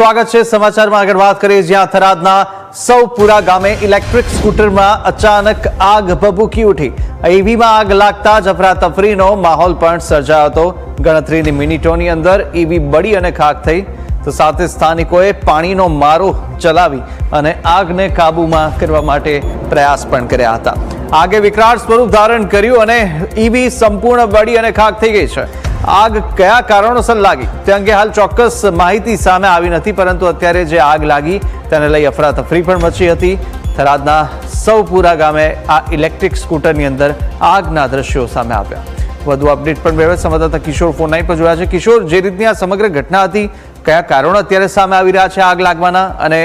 સ્વાગત છે સમાચારમાં આગળ વાત કરીએ જ્યાં થરાદના સૌપુરા ગામે ઇલેક્ટ્રિક સ્કૂટરમાં અચાનક આગ ભભૂકી ઉઠી। ઈવીમાં આગ લાગતા જ અફરાતફરીનો માહોલ પણ સર્જાયો હતો। ગણતરીની મિનિટોની અંદર ઈવી બળી અને ખાક થઈ તો સાથે સ્થાનિકોએ પાણીનો મારો ચલાવી અને આગને કાબૂમાં કરવા માટે પ્રયાસ પણ કર્યા હતા। આગે વિકરાળ સ્વરૂપ ધારણ કર્યું અને ઈવી સંપૂર્ણ બળી અને ખાક થઈ ગઈ છે। આગ કયા કારણોસર લાગી તે અંગે હાલ ચોક્કસ માહિતી સામે આવી નથી, પરંતુ અત્યારે જે આગ લાગી તેને લઈ અફરાતફરી પણ મચી હતી। થરાદના સૌપુરા ગામે આ ઇલેક્ટ્રિક સ્કૂટરની અંદર આગના દ્રશ્યો સામે આવ્યા। વધુ અપડેટ પણ મેળવે સંવાદદાતા કિશોર ફોન લાઈન પર જોડાયા છે। કિશોર, જે રીતની આ સમગ્ર ઘટના હતી, કયા કારણો અત્યારે સામે આવી રહ્યા છે આગ લાગવાના અને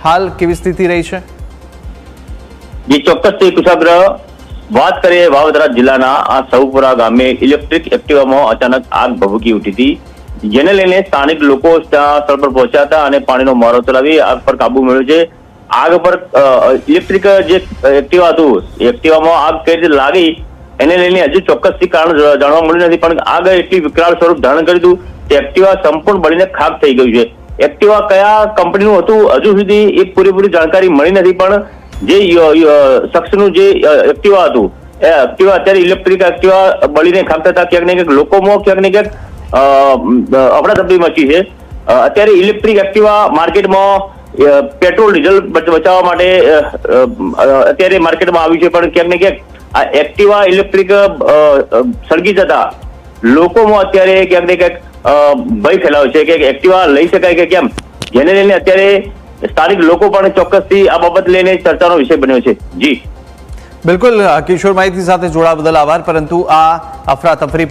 હાલ કેવી સ્થિતિ રહી છે? જે ચોક્કસથી કુશાગ્રહ વાત કરીએ વાવદરા જિલ્લાના આ સૌપુરા ગામે ઇલેક્ટ્રિક એક્ટિવામાં અચાનક આગ ભભૂકી ઉઠી હતી, જેને લઈને સ્થાનિક લોકો ત્યાં સ્થળ પર પહોંચ્યા હતા અને પાણીનો મારો ચલાવી આગ પર કાબુ મેળવ્યો છે। આગ પર ઇલેક્ટ્રિક જે એક્ટિવા હતું, એક્ટિવામાં આગ કઈ રીતે લાગી એને લઈને હજુ ચોક્કસથી કારણ જાણવા મળ્યું નથી, પણ આગ એટલી વિકરાળ સ્વરૂપ ધારણ કર્યું હતું કે એક્ટિવા સંપૂર્ણ બળીને ખાક થઈ ગયું છે। એક્ટિવા કયા કંપનીનું હતું હજુ સુધી એ પૂરેપૂરી જાણકારી મળી નથી, પણ જે શખ્સનું જે એક્ટિવા હતું એ એક્ટિવા અત્યારે ઇલેક્ટ્રિક એક્ટિવા બળીને ખાકતા હતા। ક્યાંક ને ક્યાંક લોકોમાં ક્યાંક ને ક્યાંક અફડાતફડી મચી છે। અત્યારે ઇલેક્ટ્રિક એક્ટિવા માર્કેટમાં પેટ્રોલ ડીઝલ બચાવવા માટે અત્યારે માર્કેટમાં આવ્યું છે, પણ ક્યાંક ને ક્યાંક આ એક્ટિવા ઇલેક્ટ્રિક સળગી જતા લોકોમાં અત્યારે ક્યાંક ને ક્યાંક ભય ફેલાયો છે કે એક્ટિવા લઈ શકાય કે કેમ, જેને લઈને અત્યારે સ્થાનિક લોકો પણ ચોક્કસથી આ બાબત લઈને ચર્ચાનો વિષય બન્યો છે। જી બિલકુલ કિશોર, માહિતી સાથે જોડાવા બદલ આભાર। પરંતુ આ અફરાતફરી